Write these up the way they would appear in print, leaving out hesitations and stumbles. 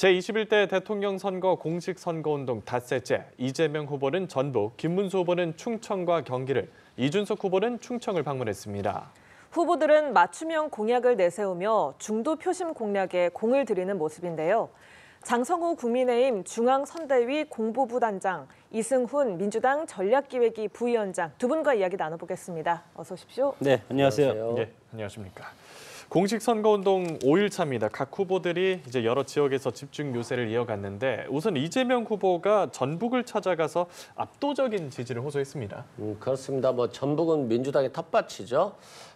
제21대 대통령 선거 공식 선거운동 닷새째, 이재명 후보는 전북, 김문수 후보는 충청과 경기를, 이준석 후보는 충청을 방문했습니다. 후보들은 맞춤형 공약을 내세우며 중도 표심 공략에 공을 들이는 모습인데요. 장성호 국민의힘 중앙선대위 공보부 단장, 이승훈 민주당 전략기획위 부위원장 두 분과 이야기 나눠보겠습니다. 어서 오십시오. 네, 안녕하세요. 네, 안녕하십니까. 공식 선거운동 5일차입니다. 각 후보들이 이제 여러 지역에서 집중 요새를 이어갔는데 우선 이재명 후보가 전북을 찾아가서 압도적인 지지를 호소했습니다. 그렇습니다. 전북은 민주당의 텃밭이죠.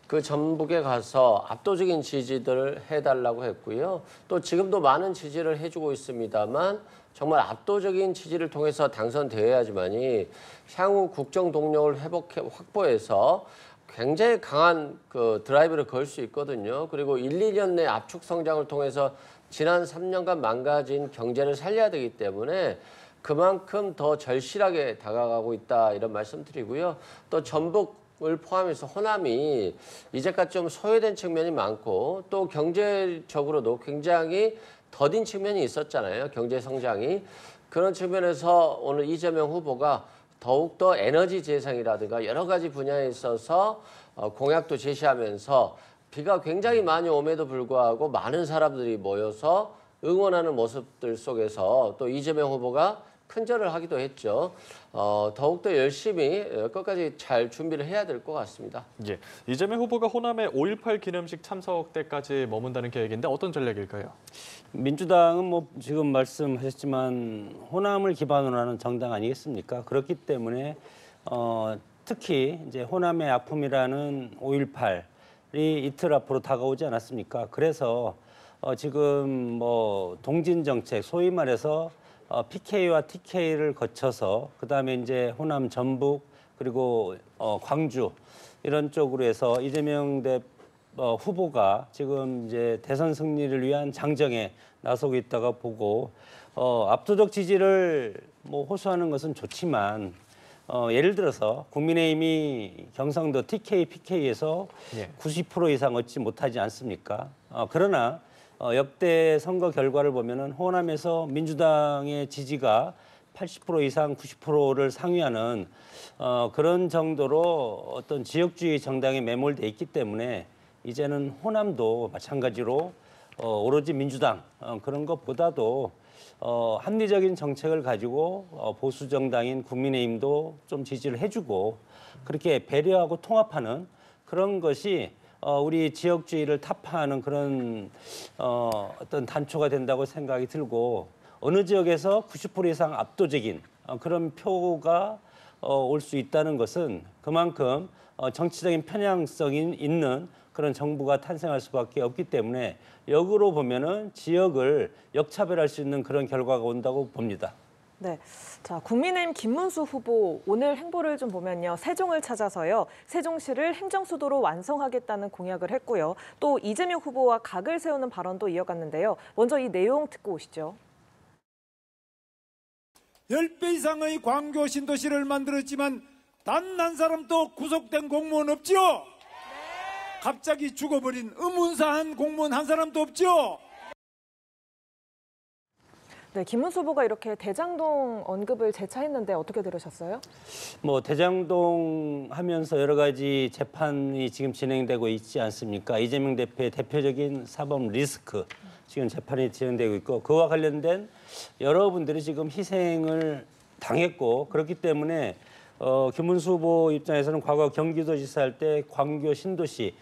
그 전북에 가서 압도적인 지지들을 해달라고 했고요. 또 지금도 많은 지지를 해주고 있습니다만 정말 압도적인 지지를 통해서 당선되어야지만이 향후 국정 동력을 확보해서 굉장히 강한 그 드라이브를 걸 수 있거든요. 그리고 1, 2년 내 압축 성장을 통해서 지난 3년간 망가진 경제를 살려야 되기 때문에 그만큼 더 절실하게 다가가고 있다 이런 말씀드리고요. 또 전북을 포함해서 호남이 이제까지 좀 소외된 측면이 많고 또 경제적으로도 굉장히 더딘 측면이 있었잖아요. 경제 성장이. 그런 측면에서 오늘 이재명 후보가 더욱더 에너지 재생이라든가 여러 가지 분야에 있어서 공약도 제시하면서 비가 굉장히 많이 옴에도 불구하고 많은 사람들이 모여서 응원하는 모습들 속에서 또 이재명 후보가 큰절을 하기도 했죠. 더욱더 열심히 끝까지 잘 준비를 해야 될 것 같습니다. 예, 이재명 후보가 호남의 5.18 기념식 참석 때까지 머문다는 계획인데 어떤 전략일까요? 민주당은 지금 말씀하셨지만 호남을 기반으로 하는 정당 아니겠습니까? 그렇기 때문에 특히 이제 호남의 아픔이라는 5.18이 이틀 앞으로 다가오지 않았습니까? 그래서 지금 동진 정책, 소위 말해서 PK와 TK를 거쳐서 그다음에 이제 호남, 전북 그리고 광주 이런 쪽으로 해서 이재명 후보가 지금 이제 대선 승리를 위한 장정에 나서고 있다가 보고 압도적 지지를 호소하는 것은 좋지만 예를 들어서 국민의힘이 경상도 TK, PK에서 90% 이상 얻지 못하지 않습니까? 그러나 역대 선거 결과를 보면은 호남에서 민주당의 지지가 80% 이상 90%를 상회하는 그런 정도로 어떤 지역주의 정당에 매몰돼 있기 때문에 이제는 호남도 마찬가지로 오로지 민주당 그런 것보다도 합리적인 정책을 가지고 보수 정당인 국민의힘도 좀 지지를 해주고 그렇게 배려하고 통합하는 그런 것이 우리 지역주의를 타파하는 그런 어떤 단초가 된다고 생각이 들고 어느 지역에서 90% 이상 압도적인 그런 표가 올 수 있다는 것은 그만큼 정치적인 편향성이 있는 그런 정부가 탄생할 수밖에 없기 때문에 역으로 보면은 지역을 역차별할 수 있는 그런 결과가 온다고 봅니다. 네, 자 국민의힘 김문수 후보 오늘 행보를 좀 보면요, 세종을 찾아서요 세종시를 행정수도로 완성하겠다는 공약을 했고요. 또 이재명 후보와 각을 세우는 발언도 이어갔는데요. 먼저 이 내용 듣고 오시죠. 10배 이상의 광교 신도시를 만들었지만 단 한 사람도 구속된 공무원 없죠? 갑자기 죽어버린 의문사한 공무원 한 사람도 없죠? 네, 김문수 후보가 이렇게 대장동 언급을 재차했는데 어떻게 들으셨어요? 대장동 하면서 여러 가지 재판이 지금 진행되고 있지 않습니까? 이재명 대표의 대표적인 사법 리스크 지금 재판이 진행되고 있고 그와 관련된 여러분들이 지금 희생을 당했고 그렇기 때문에 김문수 후보 입장에서는 과거 경기도지사 할 때 광교 신도시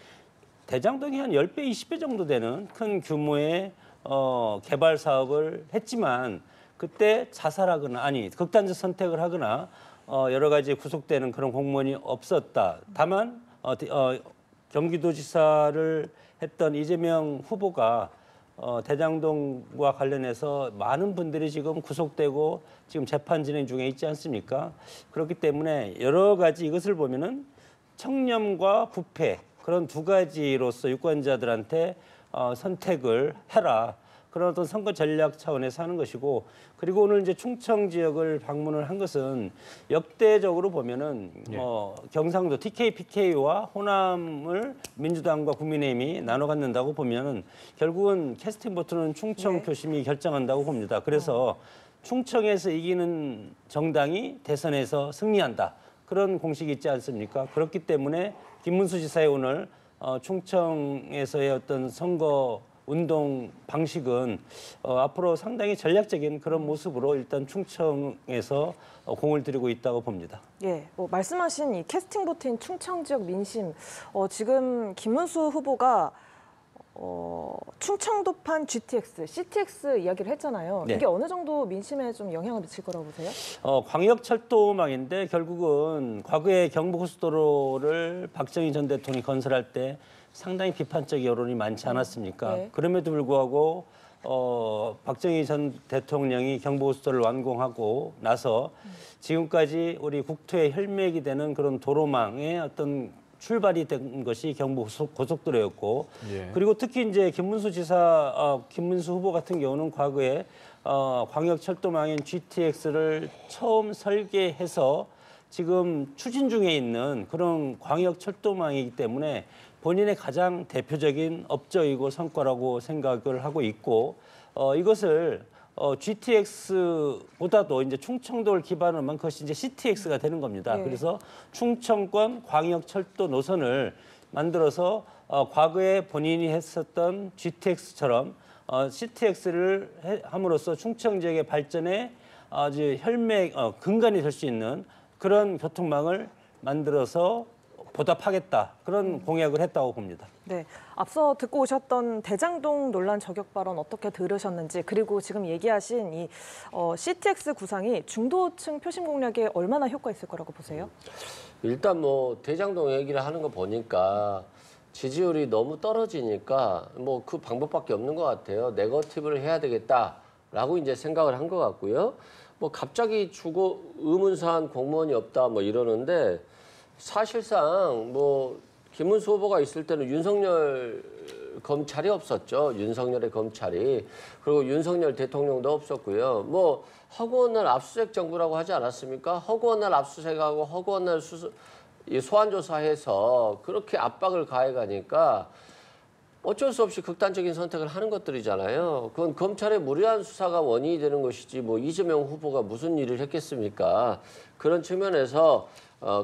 대장동이 한 10배, 20배 정도 되는 큰 규모의 개발 사업을 했지만 그때 자살하거나 극단적 선택을 하거나 여러 가지 구속되는 그런 공무원이 없었다. 다만 경기도지사를 했던 이재명 후보가 대장동과 관련해서 많은 분들이 지금 구속되고 지금 재판 진행 중에 있지 않습니까? 그렇기 때문에 여러 가지 이것을 보면은 청렴과 부패 그런 두 가지로서 유권자들한테 선택을 해라. 그런 어떤 선거 전략 차원에서 하는 것이고, 그리고 오늘 이제 충청 지역을 방문을 한 것은 역대적으로 보면은 뭐 경상도 TK, PK와 호남을 민주당과 국민의힘이 나눠 갖는다고 보면은 결국은 캐스팅 보트는 충청 표심이 결정한다고 봅니다. 그래서 충청에서 이기는 정당이 대선에서 승리한다. 그런 공식이 있지 않습니까? 그렇기 때문에 김문수 지사의 오늘 충청에서의 어떤 선거 운동 방식은 앞으로 상당히 전략적인 그런 모습으로 일단 충청에서 공을 들이고 있다고 봅니다. 예, 말씀하신 이 캐스팅 보트인 충청 지역 민심, 지금 김문수 후보가 충청도판 GTX, CTX 이야기를 했잖아요. 네. 이게 어느 정도 민심에 좀 영향을 미칠 거라고 보세요? 광역철도망인데 결국은 과거에 경부고속도로를 박정희 전 대통령이 건설할 때 상당히 비판적 여론이 많지 않았습니까? 네. 그럼에도 불구하고 박정희 전 대통령이 경부고속도로를 완공하고 나서 지금까지 우리 국토의 혈맥이 되는 그런 도로망의 어떤 출발이 된 것이 경부고속도로였고, 그리고 특히 이제 김문수 후보 같은 경우는 과거에 광역철도망인 GTX를 처음 설계해서 지금 추진 중에 있는 그런 광역철도망이기 때문에 본인의 가장 대표적인 업적이고 성과라고 생각을 하고 있고, 이것을 GTX보다도 이제 충청도를 기반으로 한 것이 이제 CTX가 되는 겁니다. 네. 그래서 충청권 광역철도 노선을 만들어서 과거에 본인이 했었던 GTX처럼 CTX를 함으로써 충청 지역의 발전에 아주 혈맥 근간이 될 수 있는 그런 교통망을 만들어서 보답하겠다, 그런 공약을 했다고 봅니다. 네, 앞서 듣고 오셨던 대장동 논란 저격 발언 어떻게 들으셨는지, 그리고 지금 얘기하신 이 CTX 구상이 중도층 표심 공략에 얼마나 효과 있을 거라고 보세요? 일단 뭐 대장동 얘기를 하는 거 보니까 지지율이 너무 떨어지니까 뭐 그 방법밖에 없는 것 같아요. 네거티브를 해야 되겠다라고 이제 생각을 한 것 같고요. 뭐 갑자기 의문사한 공무원이 없다 뭐 이러는데, 사실상 뭐 김문수 후보가 있을 때는 윤석열 검찰이 없었죠. 윤석열의 검찰이. 그리고 윤석열 대통령도 없었고요. 뭐 허구한 날 압수수색 정부라고 하지 않았습니까? 허구한 날 압수수색하고 허구한 날 소환조사해서 그렇게 압박을 가해가니까 어쩔 수 없이 극단적인 선택을 하는 것들이잖아요. 그건 검찰의 무리한 수사가 원인이 되는 것이지 뭐 이재명 후보가 무슨 일을 했겠습니까? 그런 측면에서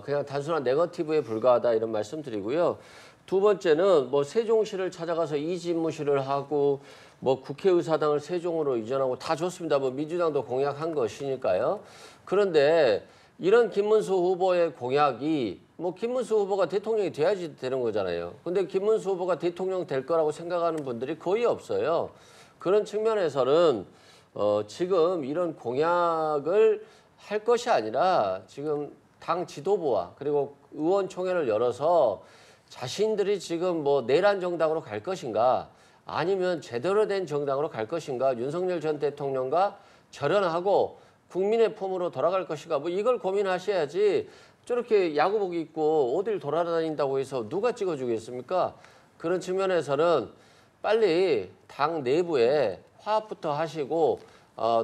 그냥 단순한 네거티브에 불과하다 이런 말씀드리고요. 두 번째는 뭐 세종시를 찾아가서 이진무실을 하고 뭐 국회의사당을 세종으로 이전하고 다 좋습니다. 뭐 민주당도 공약한 것이니까요. 그런데 이런 김문수 후보의 공약이 뭐 김문수 후보가 대통령이 돼야지 되는 거잖아요. 근데 김문수 후보가 대통령 될 거라고 생각하는 분들이 거의 없어요. 그런 측면에서는 지금 이런 공약을 할 것이 아니라 지금 당 지도부와 그리고 의원총회를 열어서 자신들이 지금 뭐 내란 정당으로 갈 것인가, 아니면 제대로 된 정당으로 갈 것인가, 윤석열 전 대통령과 절연하고 국민의 품으로 돌아갈 것인가, 뭐 이걸 고민하셔야지 저렇게 야구복 입고 어딜 돌아다닌다고 해서 누가 찍어주겠습니까? 그런 측면에서는 빨리 당 내부에 화합부터 하시고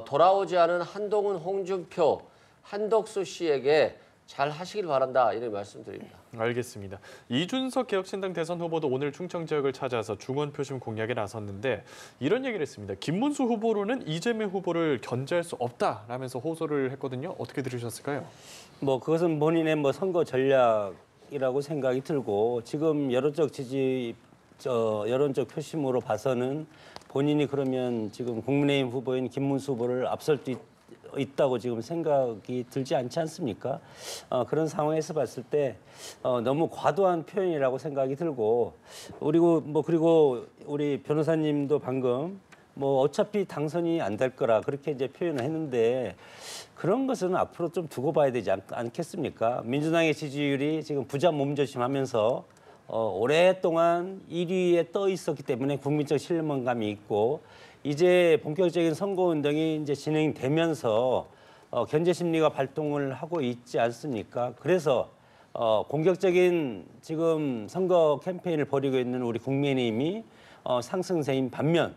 돌아오지 않은 한동훈, 홍준표, 한덕수 씨에게 잘 하시길 바란다, 이런 말씀드립니다. 알겠습니다. 이준석 개혁신당 대선 후보도 오늘 충청 지역을 찾아서 중원 표심 공략에 나섰는데 이런 얘기를 했습니다. 김문수 후보로는 이재명 후보를 견제할 수 없다라면서 호소를 했거든요. 어떻게 들으셨을까요? 뭐 그것은 본인의 뭐 선거 전략이라고 생각이 들고, 지금 여론적 표심으로 봐서는 본인이 그러면 지금 국민의힘 후보인 김문수 후보를 앞설 수 있다고 지금 생각이 들지 않지 않습니까? 그런 상황에서 봤을 때 너무 과도한 표현이라고 생각이 들고, 그리고 우리 변호사님도 방금 뭐 어차피 당선이 안 될 거라 그렇게 이제 표현을 했는데, 그런 것은 앞으로 좀 두고 봐야 되지 않겠습니까? 민주당의 지지율이 지금 부자 몸조심하면서 오랫동안 1위에 떠 있었기 때문에 국민적 신뢰감이 있고, 이제 본격적인 선거운동이 이제 진행되면서 견제 심리가 발동을 하고 있지 않습니까? 그래서 공격적인 지금 선거 캠페인을 벌이고 있는 우리 국민의힘이 상승세인 반면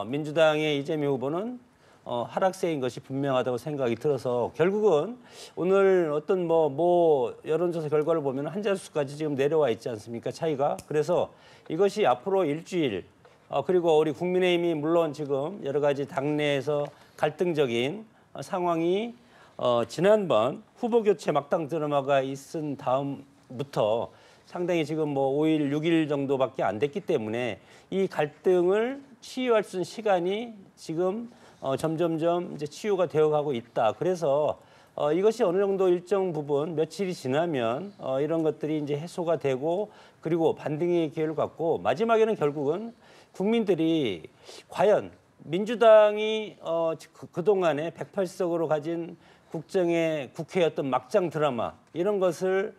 민주당의 이재명 후보는 하락세인 것이 분명하다고 생각이 들어서 결국은 오늘 어떤 뭐 여론조사 결과를 보면 한 자릿수까지 지금 내려와 있지 않습니까? 차이가. 그래서 이것이 앞으로 일주일 그리고 우리 국민의힘이 물론 지금 여러 가지 당내에서 갈등적인 상황이 지난번 후보 교체 막당 드라마가 있은 다음부터 상당히 지금 5일, 6일 정도밖에 안 됐기 때문에 이 갈등을 치유할 수 있는 시간이 지금 점점점 이제 치유가 되어가고 있다. 그래서 이것이 어느 정도 일정 부분 며칠이 지나면 이런 것들이 이제 해소가 되고 그리고 반등의 기회를 갖고 마지막에는 결국은 국민들이 과연 민주당이 그동안에 108석으로 가진 국정의 국회의 어떤 막장 드라마 이런 것을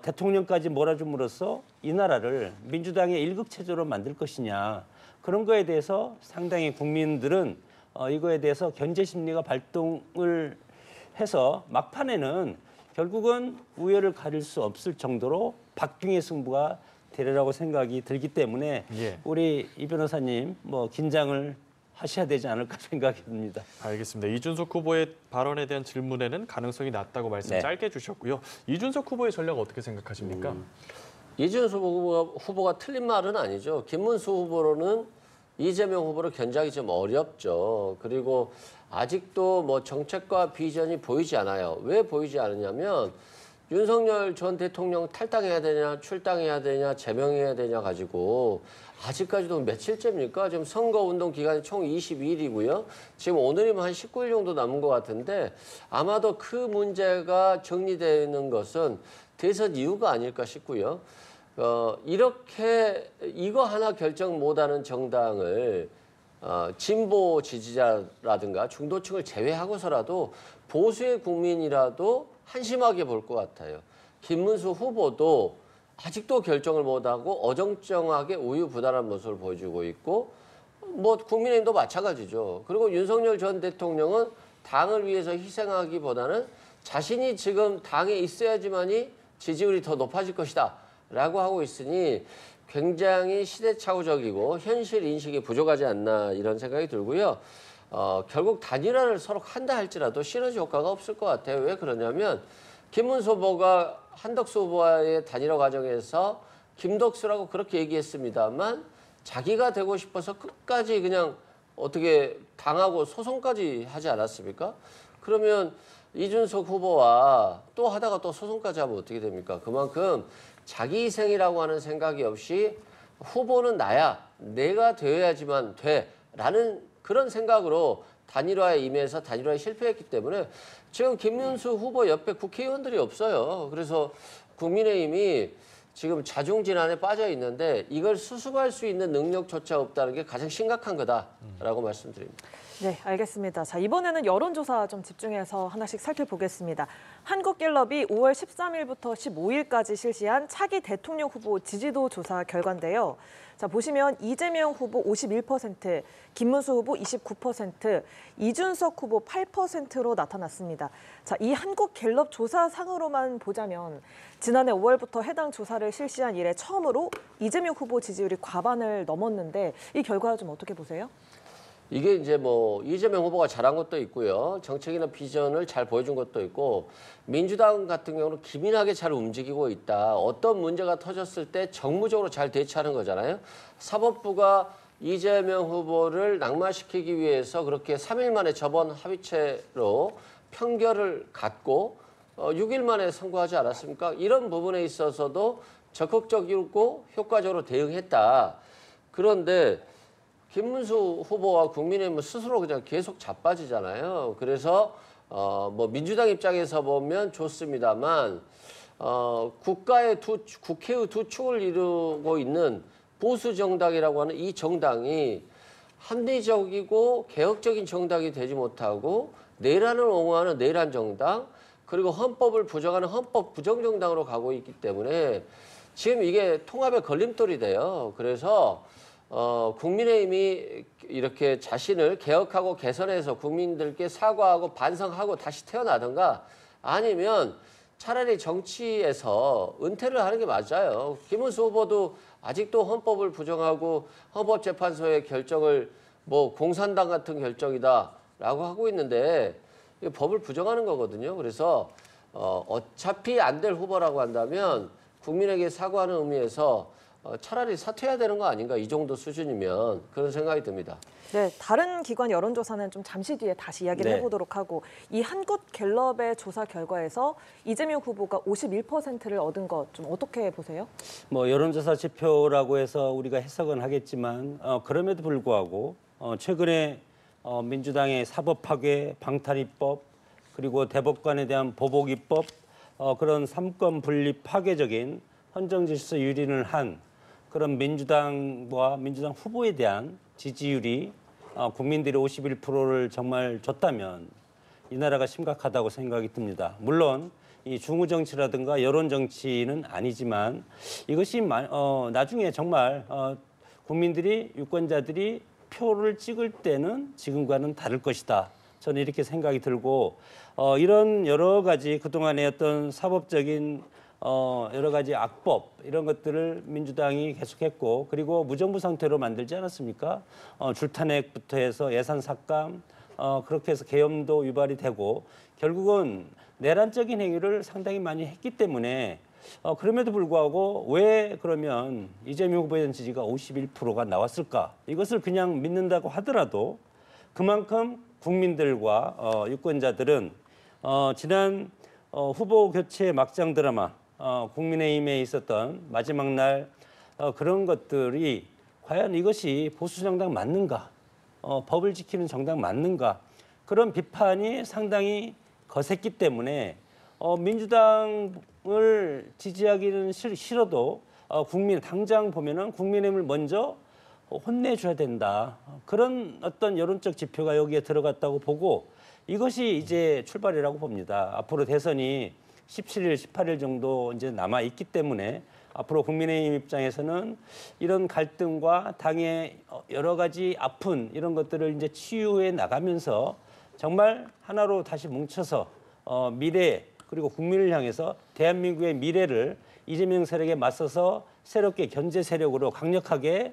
대통령까지 몰아줌으로써 이 나라를 민주당의 일극체제로 만들 것이냐 그런 거에 대해서 상당히 국민들은 이거에 대해서 견제 심리가 발동을 해서 막판에는 결국은 우열을 가릴 수 없을 정도로 박빙의 승부가 되리라고 생각이 들기 때문에 예. 우리 이 변호사님 긴장을 하셔야 되지 않을까 생각이 듭니다. 알겠습니다. 이준석 후보의 발언에 대한 질문에는 가능성이 낮다고 말씀 네. 짧게 주셨고요. 이준석 후보의 전략 어떻게 생각하십니까? 이준석 후보가 틀린 말은 아니죠. 김문수 후보로는 이재명 후보를 견제하기 좀 어렵죠. 그리고 아직도 정책과 비전이 보이지 않아요. 왜 보이지 않느냐면 윤석열 전 대통령 탈당해야 되냐, 출당해야 되냐, 제명해야 되냐 가지고 아직까지도 며칠째입니까? 지금 선거운동 기간이 총 22일이고요. 지금 오늘이면 한 19일 정도 남은 것 같은데 아마도 그 문제가 정리되는 것은 대선 이후가 아닐까 싶고요. 이렇게 이거 하나 결정 못하는 정당을 진보 지지자라든가 중도층을 제외하고서라도 보수의 국민이라도 한심하게 볼 것 같아요. 김문수 후보도 아직도 결정을 못하고 어정쩡하게 우유부단한 모습을 보여주고 있고 국민의힘도 마찬가지죠. 그리고 윤석열 전 대통령은 당을 위해서 희생하기보다는 자신이 지금 당에 있어야지만이 지지율이 더 높아질 것이다 라고 하고 있으니 굉장히 시대착오적이고 현실 인식이 부족하지 않나 이런 생각이 들고요. 결국 단일화를 서로 한다 할지라도 시너지 효과가 없을 것 같아요. 왜 그러냐면 김문수 후보가 한덕수 후보와의 단일화 과정에서 김덕수라고 그렇게 얘기했습니다만 자기가 되고 싶어서 끝까지 그냥 어떻게 당하고 소송까지 하지 않았습니까? 그러면 이준석 후보와 또 하다가 또 소송까지 하면 어떻게 됩니까? 그만큼 자기 희생이라고 하는 생각이 없이 후보는 나야, 내가 되어야지만 돼라는 그런 생각으로 단일화에 임해서 단일화에 실패했기 때문에 지금 김문수 후보 옆에 국회의원들이 없어요. 그래서 국민의힘이 지금 자중질환에 빠져 있는데 이걸 수습할 수 있는 능력조차 없다는 게 가장 심각한 거다라고 말씀드립니다. 네, 알겠습니다. 자, 이번에는 여론조사 좀 집중해서 하나씩 살펴보겠습니다. 한국갤럽이 5월 13일부터 15일까지 실시한 차기 대통령 후보 지지도 조사 결과인데요. 자, 보시면 이재명 후보 51%, 김문수 후보 29%, 이준석 후보 8%로 나타났습니다. 자, 이 한국갤럽 조사상으로만 보자면 지난해 5월부터 해당 조사를 실시한 이래 처음으로 이재명 후보 지지율이 과반을 넘었는데 이 결과 좀 어떻게 보세요? 이게 이제 이재명 후보가 잘한 것도 있고요. 정책이나 비전을 잘 보여준 것도 있고 민주당 같은 경우는 기민하게 잘 움직이고 있다. 어떤 문제가 터졌을 때 정무적으로 잘 대처하는 거잖아요. 사법부가 이재명 후보를 낙마시키기 위해서 그렇게 3일 만에 저번 합의체로 판결을 갖고 6일 만에 선고하지 않았습니까? 이런 부분에 있어서도 적극적이고 효과적으로 대응했다. 그런데 김문수 후보와 국민의힘은 스스로 그냥 계속 자빠지잖아요. 그래서 민주당 입장에서 보면 좋습니다만 국가의 국회의 두 축을 이루고 있는 보수 정당이라고 하는 이 정당이 합리적이고 개혁적인 정당이 되지 못하고 내란을 옹호하는 내란 정당 그리고 헌법을 부정하는 헌법 부정 정당으로 가고 있기 때문에 지금 이게 통합의 걸림돌이 돼요. 그래서 국민의힘이 이렇게 자신을 개혁하고 개선해서 국민들께 사과하고 반성하고 다시 태어나든가 아니면 차라리 정치에서 은퇴를 하는 게 맞아요. 김문수 후보도 아직도 헌법을 부정하고 헌법재판소의 결정을 뭐 공산당 같은 결정이다라고 하고 있는데 이게 법을 부정하는 거거든요. 그래서 어차피 안 될 후보라고 한다면 국민에게 사과하는 의미에서 차라리 사퇴해야 되는 거 아닌가, 이 정도 수준이면, 그런 생각이 듭니다. 네, 다른 기관 여론조사는 좀 잠시 뒤에 다시 이야기를 네. 해보도록 하고, 이 한국갤럽의 조사 결과에서 이재명 후보가 51%를 얻은 것 좀 어떻게 보세요? 뭐 여론조사 지표라고 해서 우리가 해석은 하겠지만 그럼에도 불구하고 최근에 민주당의 사법 파괴, 방탄입법, 그리고 대법관에 대한 보복 입법, 그런 삼권 분립 파괴적인 헌정 질서 유린을 한 그런 민주당과 민주당 후보에 대한 지지율이 국민들이 51%를 정말 줬다면 이 나라가 심각하다고 생각이 듭니다. 물론 이 중후 정치라든가 여론 정치는 아니지만 이것이 나중에 정말 국민들이, 유권자들이 표를 찍을 때는 지금과는 다를 것이다. 저는 이렇게 생각이 들고 이런 여러 가지 그동안의 어떤 사법적인 여러 가지 악법 이런 것들을 민주당이 계속했고, 그리고 무정부 상태로 만들지 않았습니까? 줄탄핵부터 해서 예산 삭감, 그렇게 해서 계엄도 유발이 되고 결국은 내란적인 행위를 상당히 많이 했기 때문에 그럼에도 불구하고 왜 그러면 이재명 후보에 대한 지지가 51%가 나왔을까? 이것을 그냥 믿는다고 하더라도 그만큼 국민들과 유권자들은 지난 후보 교체 막장 드라마 국민의힘에 있었던 마지막 날 그런 것들이 과연 이것이 보수 정당 맞는가? 법을 지키는 정당 맞는가? 그런 비판이 상당히 거셌기 때문에 민주당을 지지하기는 싫어도 당장 보면은 국민의힘을 먼저 혼내줘야 된다. 그런 어떤 여론적 지표가 여기에 들어갔다고 보고 이것이 이제 출발이라고 봅니다. 앞으로 대선이 17일, 18일 정도 이제 남아 있기 때문에 앞으로 국민의힘 입장에서는 이런 갈등과 당의 여러 가지 아픈 이런 것들을 이제 치유해 나가면서 정말 하나로 다시 뭉쳐서 미래 그리고 국민을 향해서 대한민국의 미래를 이재명 세력에 맞서서 새롭게 견제 세력으로 강력하게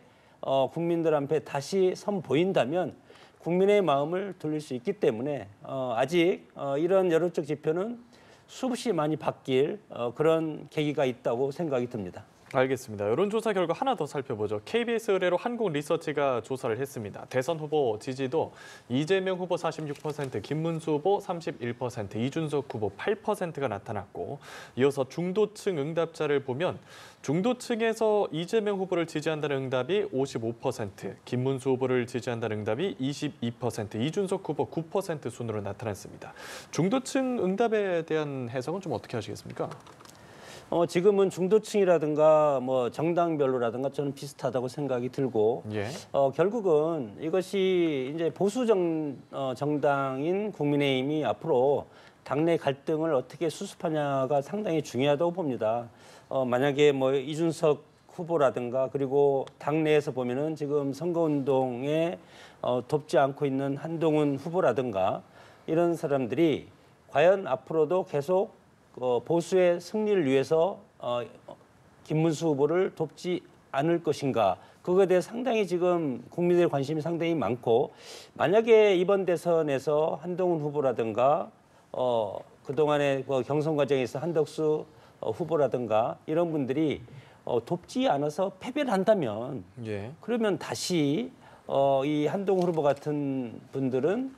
국민들 앞에 다시 선보인다면 국민의 마음을 돌릴 수 있기 때문에 아직 이런 여론적 지표는 수없이 많이 바뀔 그런 계기가 있다고 생각이 듭니다. 알겠습니다. 여론조사 결과 하나 더 살펴보죠. KBS 의뢰로 한국리서치가 조사를 했습니다. 대선 후보 지지도 이재명 후보 46%, 김문수 후보 31%, 이준석 후보 8%가 나타났고, 이어서 중도층 응답자를 보면 중도층에서 이재명 후보를 지지한다는 응답이 55%, 김문수 후보를 지지한다는 응답이 22%, 이준석 후보 9% 순으로 나타났습니다. 중도층 응답에 대한 해석은 좀 어떻게 하시겠습니까? 지금은 중도층이라든가 뭐 정당별로라든가 저는 비슷하다고 생각이 들고 예. 결국은 이것이 이제 보수 정당인 국민의힘이 앞으로 당내 갈등을 어떻게 수습하냐가 상당히 중요하다고 봅니다. 만약에 뭐 이준석 후보라든가 그리고 당내에서 보면은 지금 선거운동에 돕지 않고 있는 한동훈 후보라든가 이런 사람들이 과연 앞으로도 계속 보수의 승리를 위해서 김문수 후보를 돕지 않을 것인가, 그거에 대해 상당히 지금 국민들의 관심이 상당히 많고, 만약에 이번 대선에서 한동훈 후보라든가 그동안의 경선 과정에서 한덕수 후보라든가 이런 분들이 돕지 않아서 패배를 한다면 예. 그러면 다시 이 한동훈 후보 같은 분들은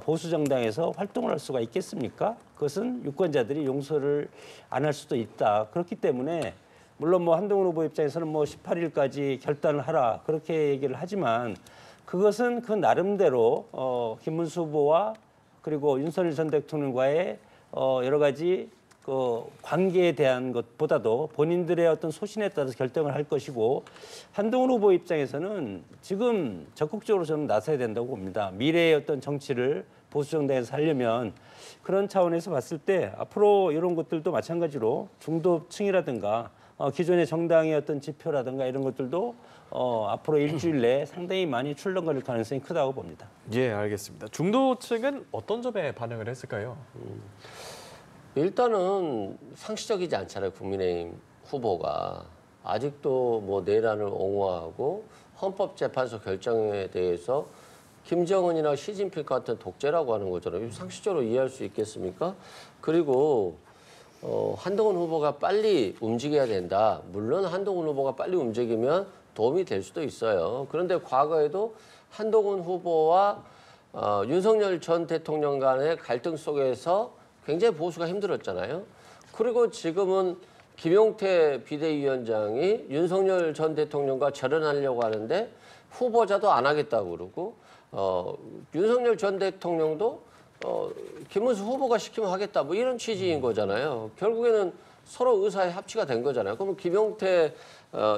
보수 정당에서 활동을 할 수가 있겠습니까? 그것은 유권자들이 용서를 안 할 수도 있다. 그렇기 때문에 물론 뭐 한동훈 후보 입장에서는 뭐 18일까지 결단을 하라 그렇게 얘기를 하지만 그것은 그 나름대로 김문수 후보와 그리고 윤석열 전 대통령과의 여러 가지 그 관계에 대한 것보다도 본인들의 어떤 소신에 따라서 결정을 할 것이고, 한동훈 후보 입장에서는 지금 적극적으로 저는 나서야 된다고 봅니다. 미래의 어떤 정치를 보수 정당에서 하려면 그런 차원에서 봤을 때 앞으로 이런 것들도 마찬가지로 중도층이라든가 기존의 정당의 어떤 지표라든가 이런 것들도 앞으로 일주일 내에 상당히 많이 출렁거릴 가능성이 크다고 봅니다. 예, 알겠습니다. 중도층은 어떤 점에 반응을 했을까요? 일단은 상식적이지 않잖아요. 국민의힘 후보가 아직도 뭐 내란을 옹호하고 헌법재판소 결정에 대해서 김정은이나 시진핑 같은 독재라고 하는 거잖아요. 상식적으로 이해할 수 있겠습니까? 그리고 한동훈 후보가 빨리 움직여야 된다. 물론 한동훈 후보가 빨리 움직이면 도움이 될 수도 있어요. 그런데 과거에도 한동훈 후보와 윤석열 전 대통령 간의 갈등 속에서 굉장히 보수가 힘들었잖아요. 그리고 지금은 김용태 비대위원장이 윤석열 전 대통령과 절연하려고 하는데 후보자도 안 하겠다고 그러고 윤석열 전 대통령도 김문수 후보가 시키면 하겠다 뭐 이런 취지인 거잖아요. 결국에는 서로 의사의 합치가 된 거잖아요. 그러면 김용태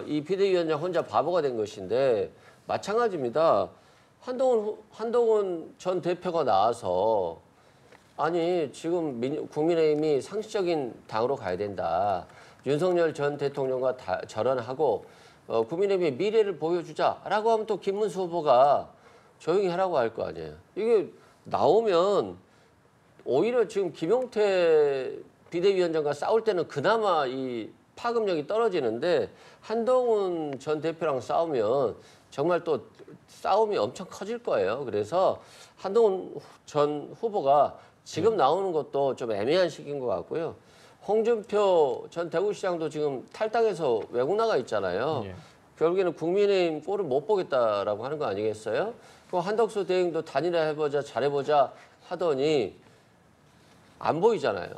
이 비대위원장 혼자 바보가 된 것인데 마찬가지입니다. 한동훈 전 대표가 나와서 아니 지금 국민의힘이 상식적인 당으로 가야 된다. 윤석열 전 대통령과 절연하고 국민의힘의 미래를 보여주자라고 하면 또 김문수 후보가 조용히 하라고 할 거 아니에요. 이게 나오면 오히려 지금 김용태 비대위원장과 싸울 때는 그나마 이 파급력이 떨어지는데 한동훈 전 대표랑 싸우면 정말 또 싸움이 엄청 커질 거예요. 그래서 한동훈 전 후보가 지금 나오는 것도 좀 애매한 시기인 것 같고요. 홍준표 전 대구시장도 지금 탈당해서 외국 나가 있잖아요. 예. 결국에는 국민의힘 꼴을 못 보겠다라고 하는 거 아니겠어요? 그 한덕수 대행도 단일화해보자 잘해보자 하더니 안 보이잖아요.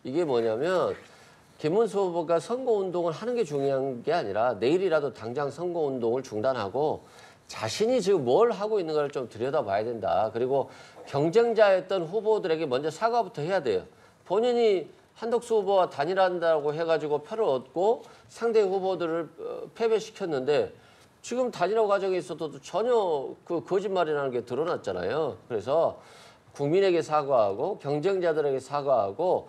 이게 뭐냐면 김문수 후보가 선거운동을 하는 게 중요한 게 아니라 내일이라도 당장 선거운동을 중단하고 자신이 지금 뭘 하고 있는가를 좀 들여다봐야 된다. 그리고 경쟁자였던 후보들에게 먼저 사과부터 해야 돼요. 본인이 한덕수 후보와 단일화한다고 해가지고 표를 얻고 상대 후보들을 패배시켰는데 지금 단일화 과정에 있어도 전혀 그 거짓말이라는 게 드러났잖아요. 그래서 국민에게 사과하고 경쟁자들에게 사과하고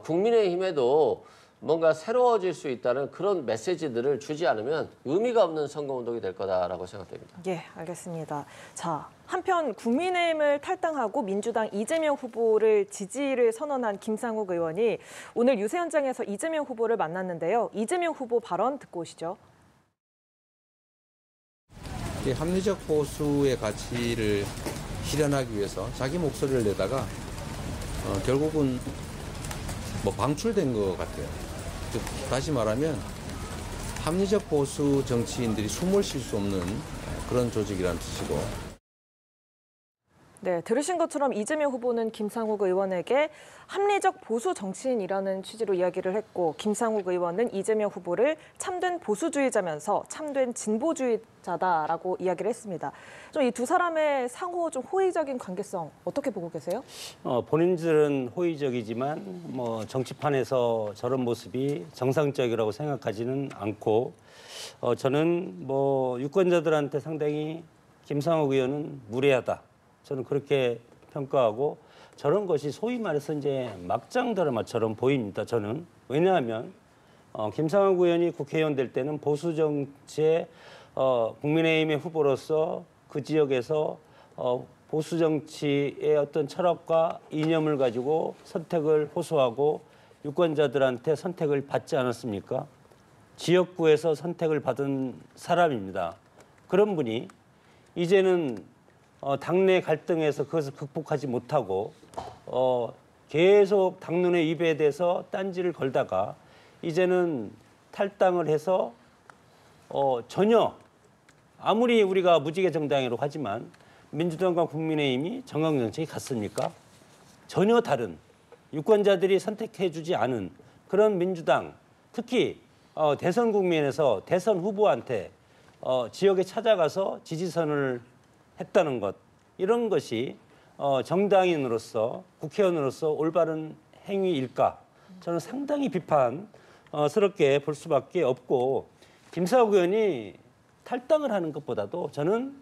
국민의힘에도 뭔가 새로워질 수 있다는 그런 메시지들을 주지 않으면 의미가 없는 선거운동이 될 거다라고 생각됩니다. 예, 알겠습니다. 자, 한편 국민의힘을 탈당하고 민주당 이재명 후보를 지지를 선언한 김상욱 의원이 오늘 유세 현장에서 이재명 후보를 만났는데요. 이재명 후보 발언 듣고 오시죠. 합리적 보수의 가치를 실현하기 위해서 자기 목소리를 내다가 결국은 뭐 방출된 것 같아요. 다시 말하면 합리적 보수 정치인들이 숨을 쉴 수 없는 그런 조직이라는 뜻이고. 네, 들으신 것처럼 이재명 후보는 김상욱 의원에게 합리적 보수 정치인이라는 취지로 이야기를 했고 김상욱 의원은 이재명 후보를 참된 보수주의자면서 참된 진보주의자다라고 이야기를 했습니다. 좀 이 두 사람의 상호 좀 호의적인 관계성 어떻게 보고 계세요? 본인들은 호의적이지만 뭐 정치판에서 저런 모습이 정상적이라고 생각하지는 않고 저는 뭐 유권자들한테 상당히 김상욱 의원은 무례하다. 저는 그렇게 평가하고 저런 것이 소위 말해서 이제 막장 드라마처럼 보입니다. 저는 왜냐하면 김상욱 의원이 국회의원 될 때는 보수 정치의 국민의힘의 후보로서 그 지역에서 보수 정치의 어떤 철학과 이념을 가지고 선택을 호소하고 유권자들한테 선택을 받지 않았습니까? 지역구에서 선택을 받은 사람입니다. 그런 분이 이제는 당내 갈등에서 그것을 극복하지 못하고 계속 당론의 입에 대해서 딴지를 걸다가 이제는 탈당을 해서 전혀 아무리 우리가 무지개 정당이라고 하지만 민주당과 국민의힘이 정강정책이 같습니까? 전혀 다른 유권자들이 선택해주지 않은 그런 민주당 특히 대선 국면에서 대선 후보한테 지역에 찾아가서 지지선을 했다는 것 이런 것이 정당인으로서 국회의원으로서 올바른 행위일까 저는 상당히 비판스럽게 볼 수밖에 없고 김상욱 의원이 탈당을 하는 것보다도 저는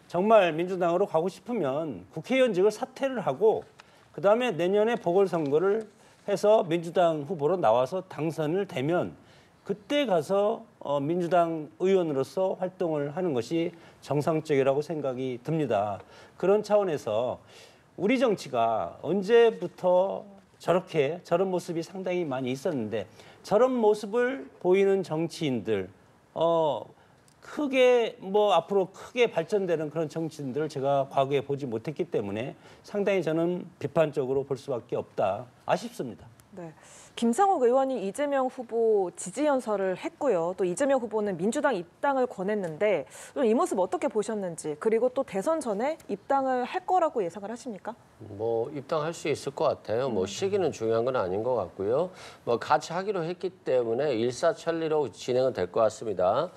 정말 민주당으로 가고 싶으면 국회의원직을 사퇴를 하고 그다음에 내년에 보궐선거를 해서 민주당 후보로 나와서 당선을 되면 그때 가서 민주당 의원으로서 활동을 하는 것이 정상적이라고 생각이 듭니다. 그런 차원에서 우리 정치가 언제부터 저런 모습이 상당히 많이 있었는데 저런 모습을 보이는 정치인들 크게 뭐 앞으로 크게 발전되는 그런 정치인들을 제가 과거에 보지 못했기 때문에 상당히 저는 비판적으로 볼 수밖에 없다. 아쉽습니다. 네. 김상욱 의원이 이재명 후보 지지 연설을 했고요. 또 이재명 후보는 민주당 입당을 권했는데 이 모습 어떻게 보셨는지, 그리고 또 대선 전에 입당을 할 거라고 예상을 하십니까? 뭐 입당할 수 있을 것 같아요. 뭐 시기는 중요한 건 아닌 것 같고요. 뭐 같이 하기로 했기 때문에 일사천리로 진행은 될 것 같습니다.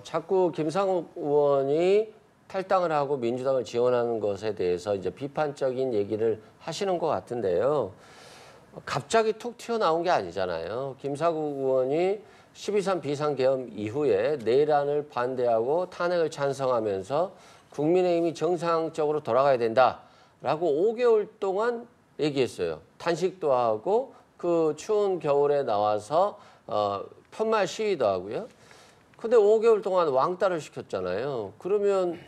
자꾸 김상욱 의원이 탈당을 하고 민주당을 지원하는 것에 대해서 이제 비판적인 얘기를 하시는 것 같은데요. 갑자기 툭 튀어나온 게 아니잖아요. 김상욱 의원이 12.3 비상계엄 이후에 내란을 반대하고 탄핵을 찬성하면서 국민의힘이 정상적으로 돌아가야 된다라고 5개월 동안 얘기했어요. 단식도 하고 그 추운 겨울에 나와서 편말 시위도 하고요. 근데 5개월 동안 왕따를 시켰잖아요. 그러면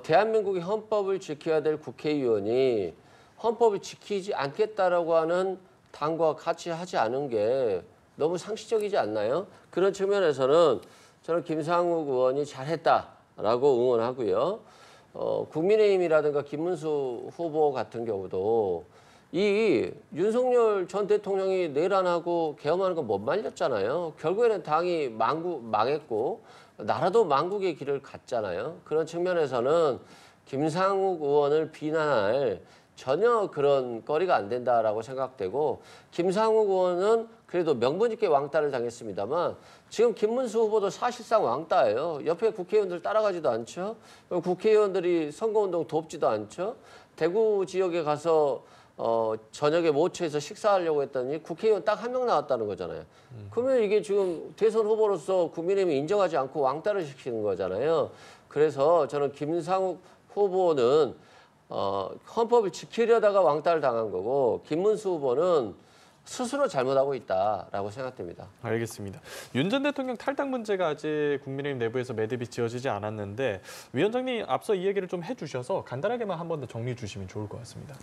대한민국의 헌법을 지켜야 될 국회의원이 헌법을 지키지 않겠다라고 하는 당과 같이 하지 않은 게 너무 상식적이지 않나요? 그런 측면에서는 저는 김상욱 의원이 잘했다라고 응원하고요. 국민의힘이라든가 김문수 후보 같은 경우도 이 윤석열 전 대통령이 내란하고 계엄하는 거 못 말렸잖아요. 결국에는 당이 망했고 나라도 망국의 길을 갔잖아요. 그런 측면에서는 김상욱 의원을 비난할 전혀 그런 거리가 안 된다라고 생각되고, 김상욱 의원은 그래도 명분 있게 왕따를 당했습니다만 지금 김문수 후보도 사실상 왕따예요. 옆에 국회의원들 따라가지도 않죠. 국회의원들이 선거운동 돕지도 않죠. 대구 지역에 가서 저녁에 모처에서 식사하려고 했더니 국회의원 딱 한 명 나왔다는 거잖아요. 그러면 이게 지금 대선 후보로서 국민의힘이 인정하지 않고 왕따를 시키는 거잖아요. 그래서 저는 김상욱 후보는 헌법을 지키려다가 왕따를 당한 거고, 김문수 후보는 스스로 잘못하고 있다라고 생각됩니다. 알겠습니다. 윤 전 대통령 탈당 문제가 아직 국민의힘 내부에서 매듭이 지어지지 않았는데 위원장님 앞서 이 얘기를 좀 해주셔서 간단하게만 한 번 더 정리해 주시면 좋을 것 같습니다.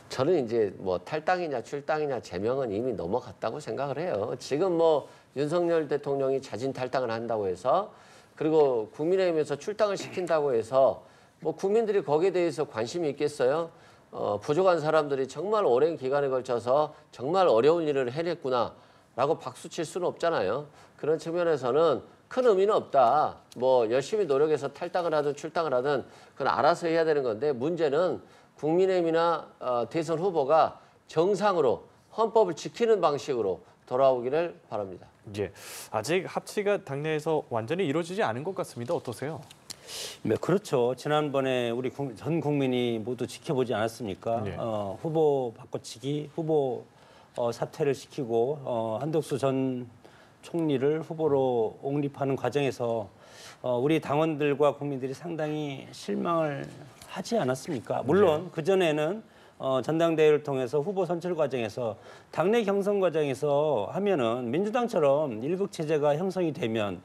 저는 이제 뭐 탈당이냐 출당이냐 제명은 이미 넘어갔다고 생각을 해요. 지금 뭐 윤석열 대통령이 자진 탈당을 한다고 해서, 그리고 국민의힘에서 출당을 시킨다고 해서 뭐 국민들이 거기에 대해서 관심이 있겠어요? 부족한 사람들이 정말 오랜 기간에 걸쳐서 정말 어려운 일을 해냈구나라고 박수칠 수는 없잖아요. 그런 측면에서는 큰 의미는 없다. 뭐 열심히 노력해서 탈당을 하든 출당을 하든 그건 알아서 해야 되는 건데, 문제는 국민의힘이나 대선 후보가 정상으로 헌법을 지키는 방식으로 돌아오기를 바랍니다. 예, 아직 합치가 당내에서 완전히 이루어지지 않은 것 같습니다. 어떠세요? 네, 그렇죠. 지난번에 우리 전 국민이 모두 지켜보지 않았습니까? 네. 후보 바꿔치기, 후보 사퇴를 시키고 한덕수 전 총리를 후보로 옹립하는 과정에서 우리 당원들과 국민들이 상당히 실망을 하지 않았습니까? 물론 그전에는 전당대회를 통해서 후보 선출 과정에서 당내 경선 과정에서 하면은 민주당처럼 일극체제가 형성이 되면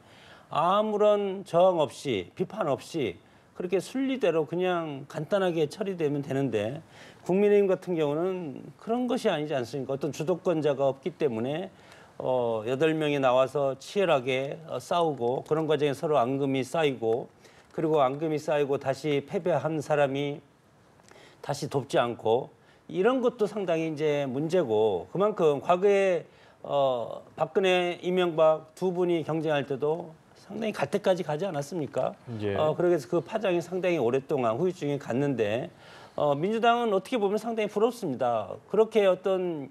아무런 저항 없이 비판 없이 그렇게 순리대로 그냥 간단하게 처리되면 되는데, 국민의힘 같은 경우는 그런 것이 아니지 않습니까? 어떤 주도권자가 없기 때문에 8명이 나와서 치열하게 싸우고, 그런 과정에 서로 앙금이 쌓이고, 그리고 앙금이 쌓이고 다시 패배한 사람이 다시 돕지 않고, 이런 것도 상당히 이제 문제고, 그만큼 과거에 박근혜, 이명박 두 분이 경쟁할 때도 상당히 갈 때까지 가지 않았습니까? 예. 그래서 그 파장이 상당히 오랫동안 후유증이 갔는데, 민주당은 어떻게 보면 상당히 부럽습니다. 그렇게 어떤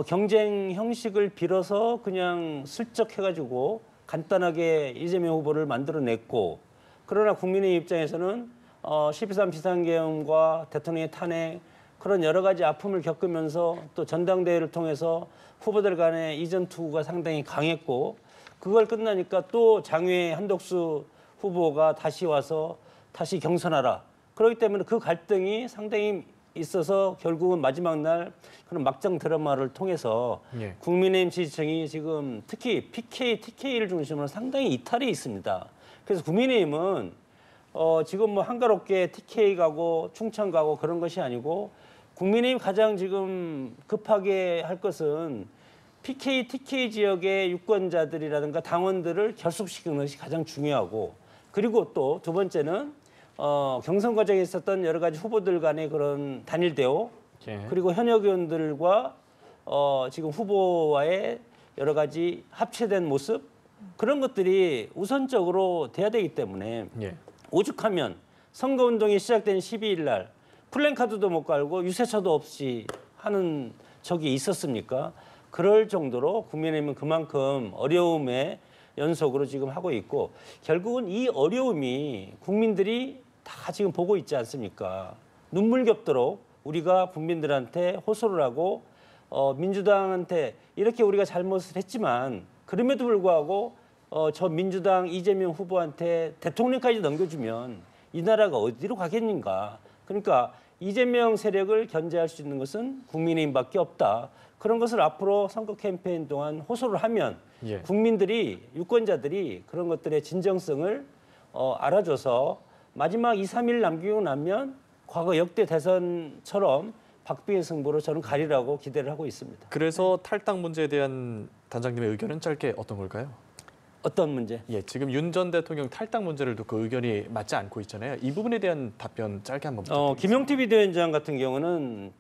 경쟁 형식을 빌어서 그냥 슬쩍 해가지고 간단하게 이재명 후보를 만들어냈고, 그러나 국민의 입장에서는 12.3 비상계엄과 대통령의 탄핵, 그런 여러 가지 아픔을 겪으면서 또 전당대회를 통해서 후보들 간의 이전 투구가 상당히 강했고, 그걸 끝나니까 또 장외 한덕수 후보가 다시 와서 다시 경선하라. 그렇기 때문에 그 갈등이 상당히 있어서 결국은 마지막 날 그런 막장 드라마를 통해서 예. 국민의힘 지지층이 지금 특히 PK, TK를 중심으로 상당히 이탈이 있습니다. 그래서 국민의힘은 지금 뭐 한가롭게 TK 가고 충청 가고 그런 것이 아니고, 국민의힘 가장 지금 급하게 할 것은 PK, TK 지역의 유권자들이라든가 당원들을 결속시키는 것이 가장 중요하고, 그리고 또 두 번째는 경선 과정에 있었던 여러 가지 후보들 간의 그런 단일 대오, 예. 그리고 현역 의원들과 지금 후보와의 여러 가지 합체된 모습, 그런 것들이 우선적으로 돼야 되기 때문에 예. 오죽하면 선거운동이 시작된 12일 날 플랜카드도 못 깔고 유세차도 없이 하는 적이 있었습니까? 그럴 정도로 국민의힘은 그만큼 어려움의 연속으로 지금 하고 있고, 결국은 이 어려움이 국민들이 다 지금 보고 있지 않습니까? 눈물겹도록 우리가 국민들한테 호소를 하고 민주당한테 이렇게 우리가 잘못을 했지만, 그럼에도 불구하고 저 민주당 이재명 후보한테 대통령까지 넘겨주면 이 나라가 어디로 가겠는가. 그러니까 이재명 세력을 견제할 수 있는 것은 국민의힘밖에 없다. 그런 것을 앞으로 선거 캠페인 동안 호소를 하면 예. 국민들이, 유권자들이 그런 것들의 진정성을 알아줘서 마지막 2, 3일 남기고 나면 과거 역대 대선처럼 박빙의 승부로 저는 가리라고 기대를 하고 있습니다. 그래서 탈당 문제에 대한 단장님의 의견은 짧게 어떤 걸까요? 어떤 문제? 예, 지금 윤 전 대통령 탈당 문제를 두고 의견이 맞지 않고 있잖아요. 이 부분에 대한 답변 짧게 한번 부탁드리겠습니다. 김용태 비대위원장 같은 경우는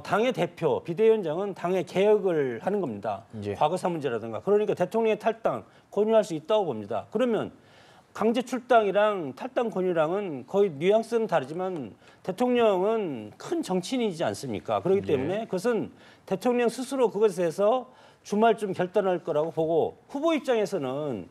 당의 대표, 비대위원장은 당의 개혁을 하는 겁니다. 예. 과거사 문제라든가. 그러니까 대통령의 탈당 권유할 수 있다고 봅니다. 그러면 강제 출당이랑 탈당 권유랑은 거의 뉘앙스는 다르지만 대통령은 큰 정치인이지 않습니까? 그렇기 때문에 그것은 대통령 스스로 그것에 대해서 주말쯤 결단할 거라고 보고, 후보 입장에서는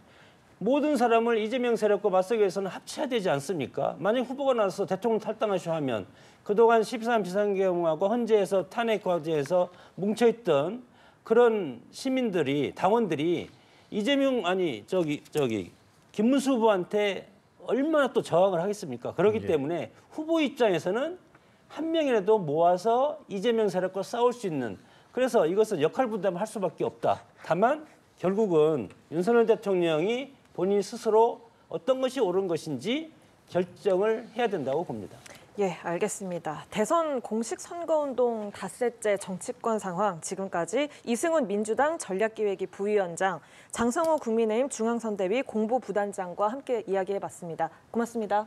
모든 사람을 이재명 세력과 맞서기 위해서는 합쳐야 되지 않습니까? 만약 후보가 나와서 대통령 탈당하셔 하면 그동안 13 비상계엄하고 헌재에서 탄핵 과제에서 뭉쳐있던 그런 시민들이, 당원들이 이재명 김문수 후보한테 얼마나 또 저항을 하겠습니까? 그렇기 때문에 후보 입장에서는 한 명이라도 모아서 이재명 세력과 싸울 수 있는, 그래서 이것은 역할 분담을 할 수밖에 없다. 다만 결국은 윤석열 대통령이 본인 스스로 어떤 것이 옳은 것인지 결정을 해야 된다고 봅니다. 예, 알겠습니다. 대선 공식 선거운동 닷새째 정치권 상황, 지금까지 이승훈 민주당 전략기획위 부위원장, 장성호 국민의힘 중앙선대위 공보부단장과 함께 이야기해봤습니다. 고맙습니다.